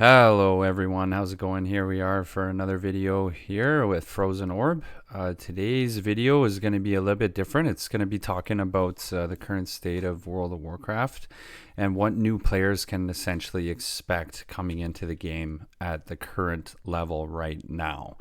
Hello everyone, how's it going? Here we are for another video here with Frozen Orb. Today's video is going to be a little bit different. It's going to be talking about the current state of World of Warcraft and what new players can essentially expect coming into the game at the current level right now.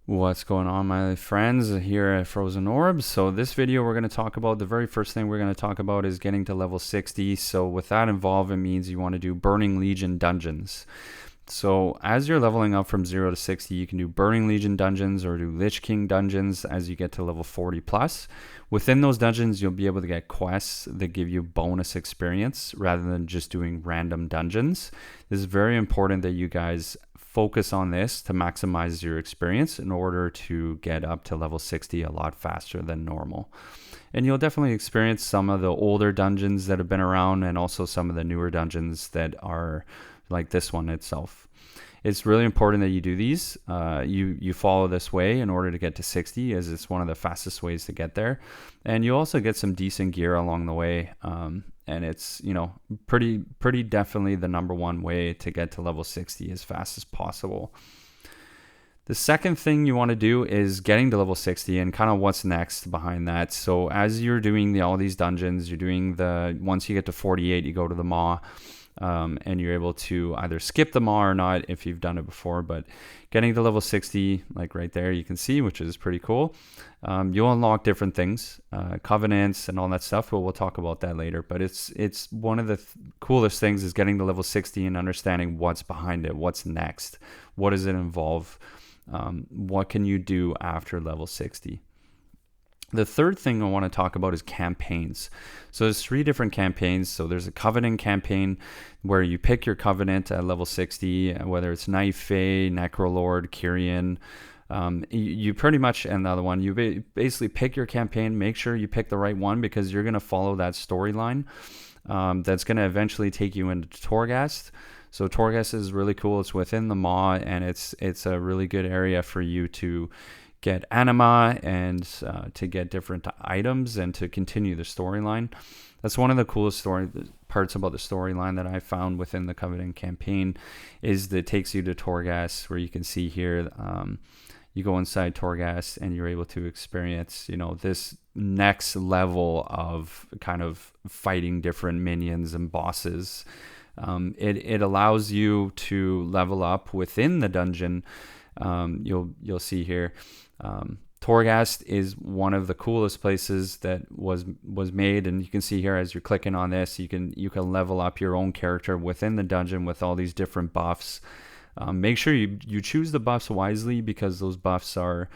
What's going on, my friends, here at Frozen Orb? So this video we're going to talk about, the very first thing we're going to talk about is getting to level 60. So with that involved, it means you want to do Burning Legion dungeons. So as you're leveling up from 0 to 60, you can do Burning Legion dungeons or do Lich King dungeons as you get to level 40 plus. Within those dungeons, you'll be able to get quests that give you bonus experience rather than just doing random dungeons. This is very important that you guys focus on this to maximize your experience in order to get up to level 60 a lot faster than normal. And you'll definitely experience some of the older dungeons that have been around and also some of the newer dungeons that are like this one itself. It's really important that you do these. You follow this way in order to get to 60, as it's one of the fastest ways to get there. And you also get some decent gear along the way. And it's, pretty definitely the number one way to get to level 60 as fast as possible. The second thing you want to do is getting to level 60 and kind of what's next behind that. So as you're doing all these dungeons, you're doing once you get to 48, you go to the Maw. And you're able to either skip the Maw or not if you've done it before. But getting to level 60, like right there, you can see, which is pretty cool. You'll unlock different things, covenants and all that stuff, but we'll talk about that later. But it's one of the coolest things is getting to level 60 and understanding what's behind it, what's next, what does it involve, what can you do after level 60. The third thing I want to talk about is campaigns. So there's 3 different campaigns. So there's a Covenant campaign where you pick your Covenant at level 60, whether it's Knight Fae, Necrolord, Kyrian. You pretty much, and the other one, you basically pick your campaign, make sure you pick the right one because you're going to follow that storyline that's going to eventually take you into Torghast. So Torghast is really cool. It's within the Maw, and it's a really good area for you to get anima and to get different items and to continue the storyline. That's one of the coolest parts about the storyline that I found within the Covenant campaign is that it takes you to Torghast, where you can see here you go inside Torghast and you're able to experience this next level of kind of fighting different minions and bosses. It allows you to level up within the dungeon. You'll see here Torghast is one of the coolest places that was made, and you can see here as you're clicking on this, you can level up your own character within the dungeon with all these different buffs. Make sure you choose the buffs wisely because those buffs are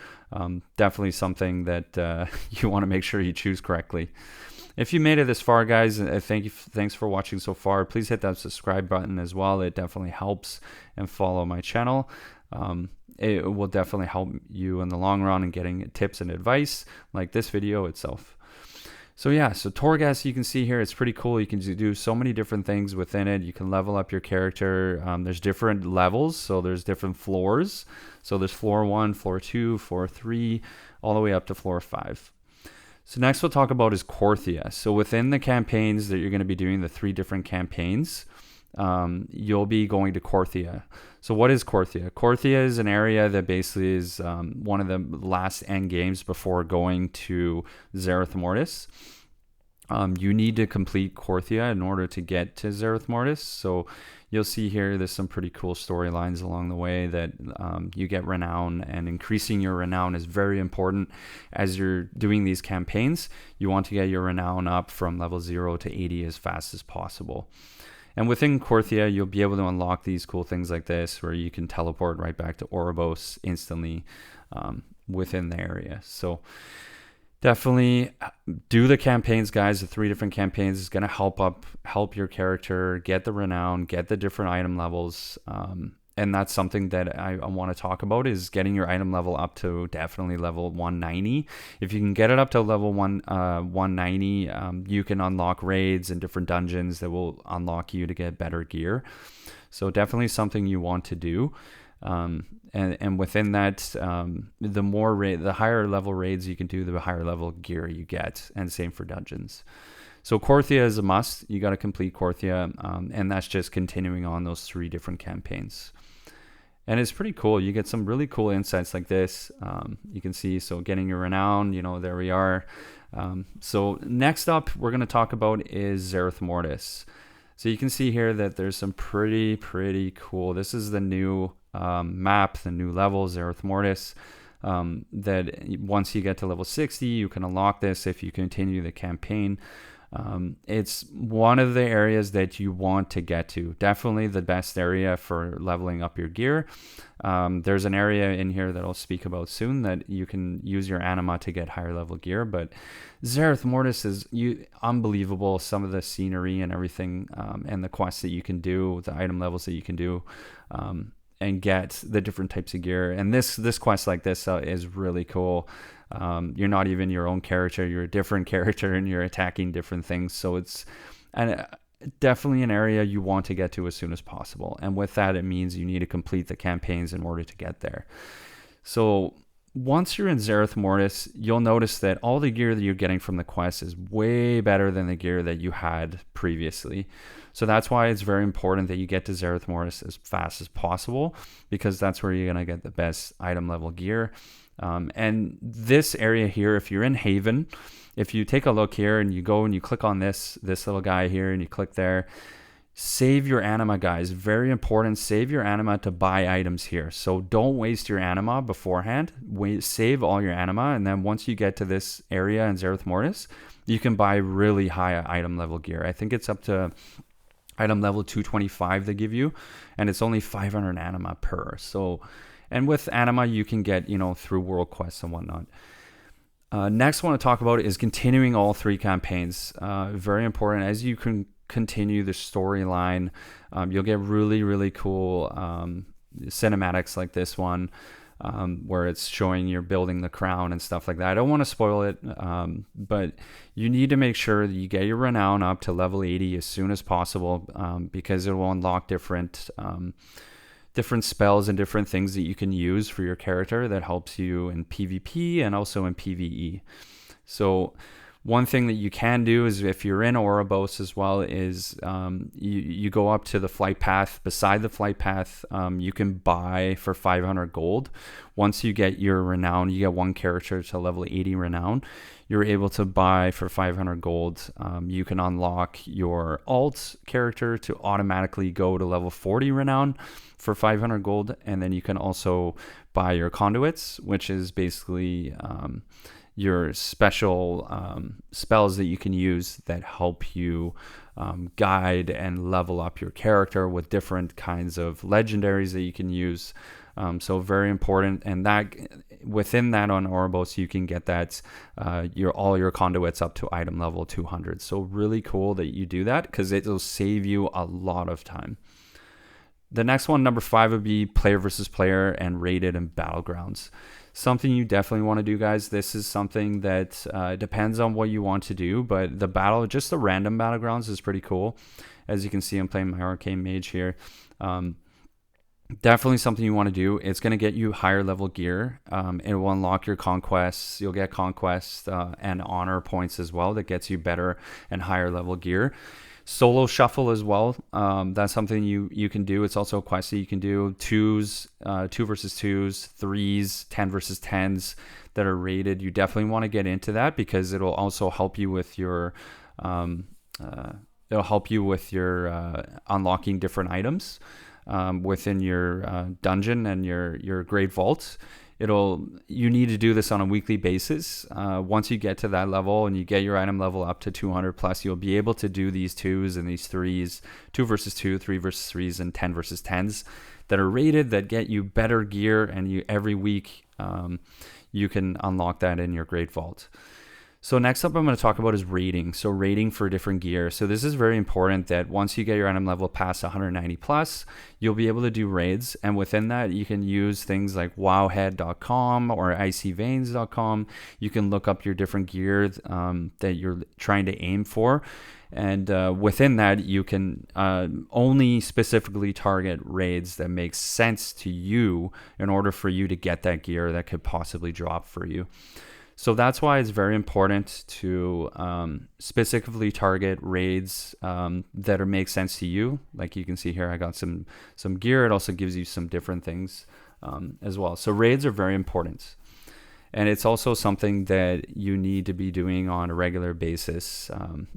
definitely something that you want to make sure you choose correctly. If you made it this far, guys, thanks for watching so far. Please hit that subscribe button as well. It definitely helps, and follow my channel. It will definitely help you in the long run in getting tips and advice like this video itself. So Torghast, you can see here, it's pretty cool. You can do so many different things within it. You can level up your character. There's different levels, so there's different floors. So there's floor 1, floor 2, floor 3, all the way up to floor 5. So next we'll talk about is Corthia. So within the campaigns that you're going to be doing, the 3 different campaigns, you'll be going to Corthia. So what is Corthia? Corthia is an area that basically is one of the last end games before going to Zereth Mortis. You need to complete Corthia in order to get to Zereth Mortis. So you'll see here there's some pretty cool storylines along the way that you get Renown, and increasing your Renown is very important as you're doing these campaigns. You want to get your Renown up from level 0 to 80 as fast as possible. And within Corthia, you'll be able to unlock these cool things like this, where you can teleport right back to Oribos instantly within the area. So definitely do the campaigns, guys. The 3 different campaigns is going to help your character get the Renown, get the different item levels. And that's something that I want to talk about, is getting your item level up to definitely level 190. If you can get it up to level 190, you can unlock raids and different dungeons that will unlock you to get better gear. So definitely something you want to do. And within that, the higher level raids you can do, the higher level gear you get, and same for dungeons. So Corthia is a must. You got to complete Corthia, and that's just continuing on those 3 different campaigns. And it's pretty cool. You get some really cool insights like this. You can see, so getting your Renown, there we are. So next up, we're going to talk about is Zereth Mortis. So you can see here that there's some pretty cool. This is the new map, the new level, Zereth Mortis. That once you get to level 60, you can unlock this if you continue the campaign. It's one of the areas that you want to get to. Definitely the best area for leveling up your gear. There's an area in here that I'll speak about soon that you can use your anima to get higher level gear. But Zereth Mortis is unbelievable. Some of the scenery and everything, and the quests that you can do, the item levels that you can do, and get the different types of gear. And this quest like this is really cool. You're not even your own character, you're a different character, and you're attacking different things. So it's definitely an area you want to get to as soon as possible. And with that, it means you need to complete the campaigns in order to get there. So once you're in Zereth Mortis, you'll notice that all the gear that you're getting from the quest is way better than the gear that you had previously. So that's why it's very important that you get to Zereth Mortis as fast as possible, because that's where you're going to get the best item level gear. And this area here, if you're in Haven, if you take a look here and you go and you click on this little guy here and you click there, save your anima, guys. Very important. Save your anima to buy items here. So don't waste your anima beforehand. Save all your anima, and then once you get to this area in Zereth Mortis, you can buy really high item level gear. I think it's up to item level 225 they give you, and it's only 500 anima per. So, and with anima you can get, through world quests and whatnot. Next I want to talk about is continuing all 3 campaigns. Very important. As you can continue the storyline, you'll get really cool cinematics like this one, where it's showing you're building the crown and stuff like that. I don't want to spoil it, but you need to make sure that you get your Renown up to level 80 as soon as possible, because it will unlock different spells and different things that you can use for your character that helps you in PvP and also in PvE. So one thing that you can do is, if you're in Oribos as well, is you go up to the flight path. Beside the flight path, you can buy for 500 gold. Once you get your Renown, you get one character to level 80 Renown. You're able to buy for 500 gold. You can unlock your alt character to automatically go to level 40 Renown for 500 gold. And then you can also buy your conduits, which is basically your special spells that you can use that help you guide and level up your character with different kinds of legendaries that you can use. So very important. And that within that on Oribos, you can get that all your conduits up to item level 200. So really cool that you do that, because it will save you a lot of time. The next one, number 5, would be player versus player and rated and battlegrounds. Something you definitely want to do, guys. This is something that depends on what you want to do, but just the random battlegrounds is pretty cool. As you can see, I'm playing my arcane mage here. Definitely something you want to do. It's going to get you higher level gear. It will unlock your conquests. You'll get conquest and honor points as well. That gets you better and higher level gear. Solo shuffle as well. That's something you can do. It's also a quest that you can do. 2s, 2 versus 2s, 3s, 10 versus 10s that are rated. You definitely want to get into that, because it'll also help you with your unlocking different items within your dungeon and your great vault. You need to do this on a weekly basis. Once you get to that level and you get your item level up to 200 plus, you'll be able to do these 2s and these 3s, 2 versus 2, 3 versus 3s, and 10 versus 10s that are rated, that get you better gear, and every week you can unlock that in your great vault. So next up I'm going to talk about is rating. So rating for different gear. So this is very important that once you get your item level past 190 plus, you'll be able to do raids. And within that, you can use things like wowhead.com or icyveins.com. You can look up your different gear that you're trying to aim for. And within that, you can only specifically target raids that make sense to you in order for you to get that gear that could possibly drop for you. So that's why it's very important to specifically target raids that make sense to you. Like you can see here, I got some gear. It also gives you some different things as well. So raids are very important. And it's also something that you need to be doing on a regular basis,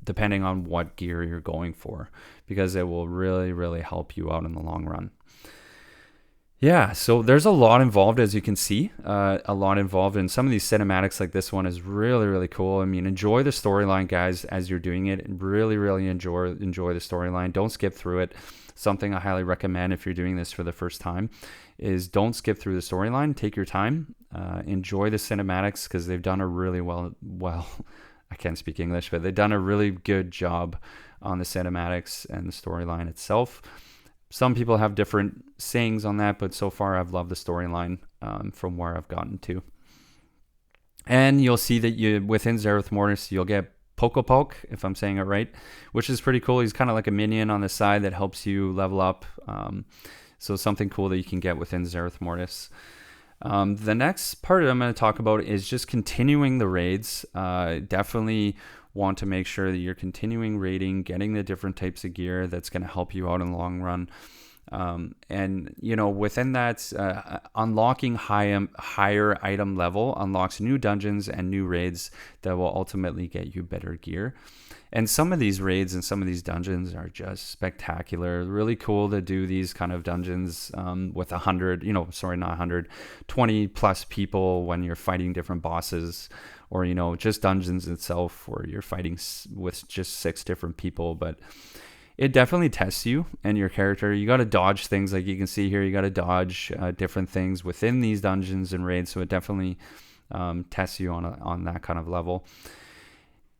depending on what gear you're going for, because it will really, really help you out in the long run. Yeah, so there's a lot involved, as you can see, a lot involved in some of these cinematics. Like this one is really, really cool. I mean, enjoy the storyline, guys, as you're doing it. Really, really enjoy the storyline. Don't skip through it. Something I highly recommend if you're doing this for the first time is don't skip through the storyline. Take your time. Enjoy the cinematics because they've done a really well, I can't speak English, but they've done a really good job on the cinematics and the storyline itself. Some people have different sayings on that, but so far I've loved the storyline from where I've gotten to. And you'll see that within Zereth Mortis, you'll get Poke, if I'm saying it right, which is pretty cool. He's kind of like a minion on the side that helps you level up. So something cool that you can get within Zereth Mortis. The next part I'm going to talk about is just continuing the raids. Definitely want to make sure that you're continuing raiding, getting the different types of gear that's going to help you out in the long run. And within that, unlocking higher item level unlocks new dungeons and new raids that will ultimately get you better gear. And some of these raids and some of these dungeons are just spectacular. Really cool to do these kind of dungeons with 20 plus people when you're fighting different bosses, or just dungeons itself where you're fighting with just 6 different people. But it definitely tests you and your character. You got to dodge things, like you can see here. You got to dodge different things within these dungeons and raids, so it definitely tests you on that kind of level.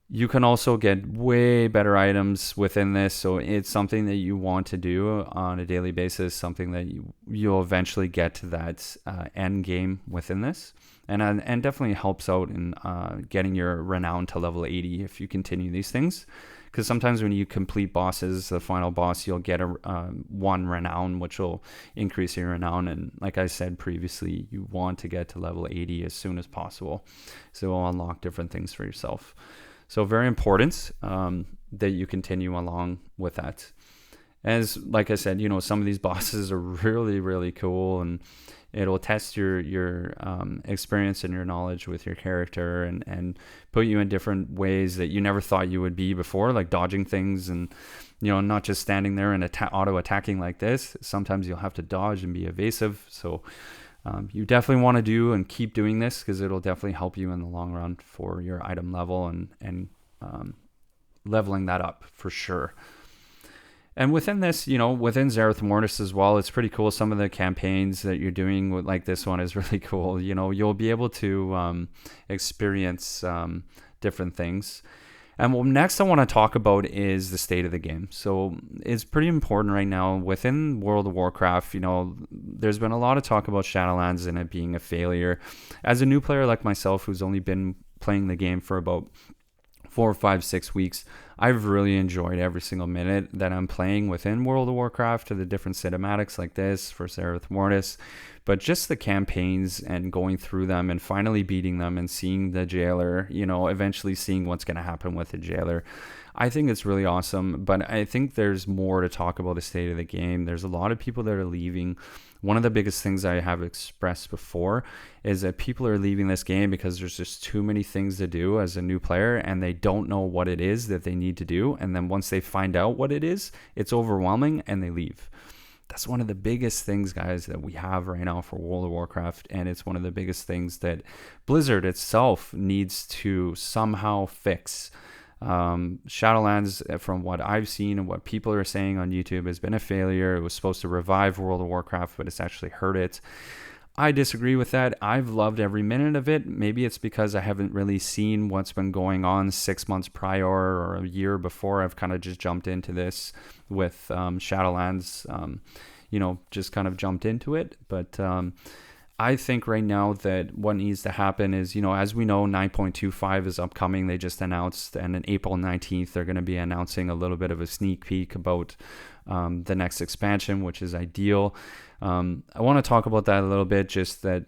You can also get way better items within this, so it's something that you want to do on a daily basis, something that you'll eventually get to that end game within this, and definitely helps out in getting your Renown to level 80 if you continue these things. Because sometimes when you complete bosses, the final boss, you'll get a 1 Renown, which will increase your Renown. And like I said previously, you want to get to level 80 as soon as possible, so it'll unlock different things for yourself. So very important that you continue along with that. As like I said, some of these bosses are really, really cool, and it'll test your experience and your knowledge with your character, and put you in different ways that you never thought you would be before, like dodging things and not just standing there and auto attacking like this. Sometimes you'll have to dodge and be evasive. So you definitely want to do and keep doing this, because it'll definitely help you in the long run for your item level and leveling that up for sure. And within this, within Zereth Mortis as well, it's pretty cool. Some of the campaigns that you're doing with like this one is really cool. You'll be able to experience different things. And what next I want to talk about is the state of the game. So it's pretty important right now within World of Warcraft. There's been a lot of talk about Shadowlands and it being a failure. As a new player like myself, who's only been playing the game for about 4, 5, 6 weeks, I've really enjoyed every single minute that I'm playing within World of Warcraft, to the different cinematics like this for Zereth Mortis, but just the campaigns and going through them and finally beating them and seeing the jailer, eventually seeing what's going to happen with the jailer. I think it's really awesome, but I think there's more to talk about the state of the game. There's a lot of people that are leaving. One of the biggest things I have expressed before is that people are leaving this game because there's just too many things to do as a new player, and they don't know what it is that they need to do. And then once they find out what it is, it's overwhelming and they leave. That's one of the biggest things, guys, that we have right now for World of Warcraft, and it's one of the biggest things that Blizzard itself needs to somehow fix. Shadowlands, from what I've seen and what people are saying on YouTube, has been a failure. It was supposed to revive World of Warcraft, but it's actually hurt it. I disagree with that. I've loved every minute of it. Maybe it's because I haven't really seen what's been going on 6 months prior or a year before. I've kind of just jumped into this with Shadowlands, just kind of jumped into it. But I think right now that what needs to happen is, as we know, 9.25 is upcoming. They just announced, and on April 19th, they're going to be announcing a little bit of a sneak peek about the next expansion, which is ideal. I want to talk about that a little bit, just that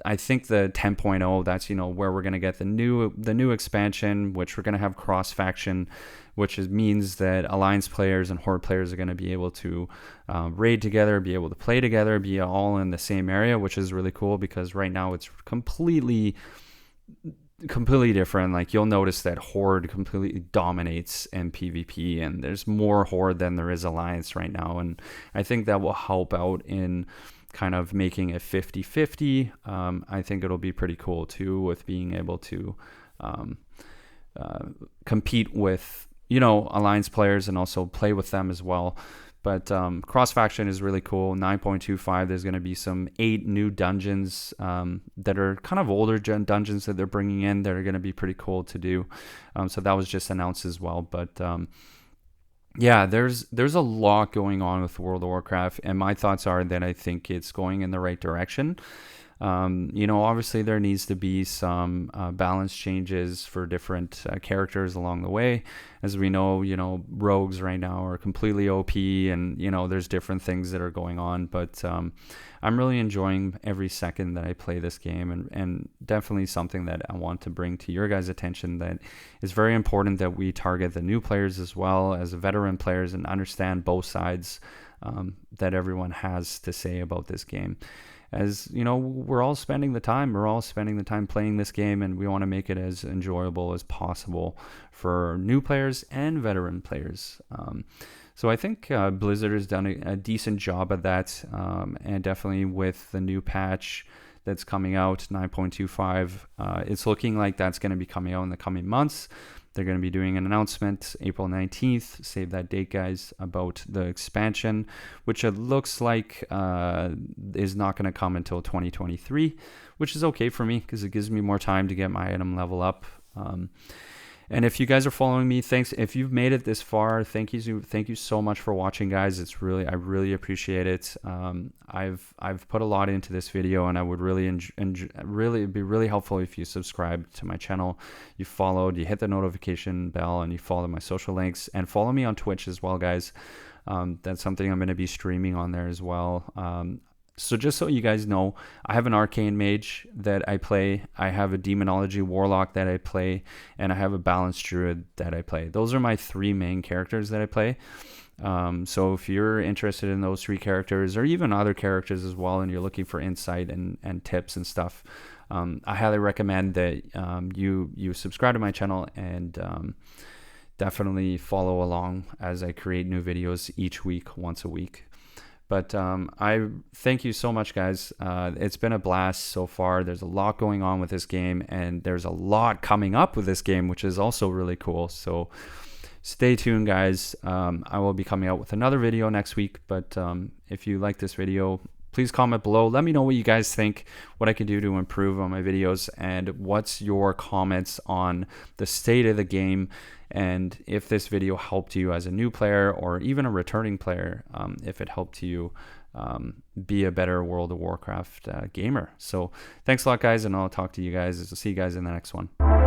I think the 10.0, that's, where we're going to get the new expansion, which we're going to have cross faction, which means that Alliance players and Horde players are going to be able to raid together, be able to play together, be all in the same area, which is really cool, because right now it's completely different. Like, you'll notice that Horde completely dominates in PvP, and there's more Horde than there is Alliance right now, and I think that will help out in kind of making it 50-50. I think it'll be pretty cool too, with being able to compete with Alliance players and also play with them as well. But cross faction is really cool. 9.25, there's going to be some 8 new dungeons that are kind of older gen dungeons that they're bringing in that are going to be pretty cool to do. So that was just announced as well. But yeah, there's a lot going on with World of Warcraft, and my thoughts are that I think it's going in the right direction. Obviously there needs to be some balance changes for different characters along the way. As we know, rogues right now are completely OP, and, there's different things that are going on. But I'm really enjoying every second that I play this game, and definitely something that I want to bring to your guys' attention, that is very important that we target the new players as well as the veteran players and understand both sides that everyone has to say about this game. As we're all spending the time playing this game, and we want to make it as enjoyable as possible for new players and veteran players. So I think Blizzard has done a decent job at that, and definitely with the new patch that's coming out, 9.25, it's looking like that's going to be coming out in the coming months. They're going to be doing an announcement April 19th, save that date, guys, about the expansion, which it looks like is not going to come until 2023, which is okay for me because it gives me more time to get my item level up. And if you guys are following me, thanks. If you've made it this far, thank you so much for watching, guys. I really appreciate it. I've put a lot into this video, and I would really it'd be really helpful if you subscribe to my channel, you followed, you hit the notification bell, and you follow my social links, and follow me on Twitch as well, guys. That's something I'm going to be streaming on there as well. So just so you guys know, I have an Arcane Mage that I play, I have a Demonology Warlock that I play, and I have a Balanced Druid that I play. Those are my 3 main characters that I play. So if you're interested in those 3 characters, or even other characters as well, and you're looking for insight and tips and stuff, I highly recommend that you subscribe to my channel, and definitely follow along as I create new videos each week, once a week. But I thank you so much, guys. It's been a blast so far. There's a lot going on with this game, and there's a lot coming up with this game, which is also really cool. So stay tuned, guys. I will be coming out with another video next week. But if you like this video, please comment below. Let me know what you guys think, what I can do to improve on my videos, and what's your comments on the state of the game, and if this video helped you as a new player or even a returning player, if it helped you be a better World of Warcraft gamer. So thanks a lot, guys, and I'll talk to you guys. I'll see you guys in the next one.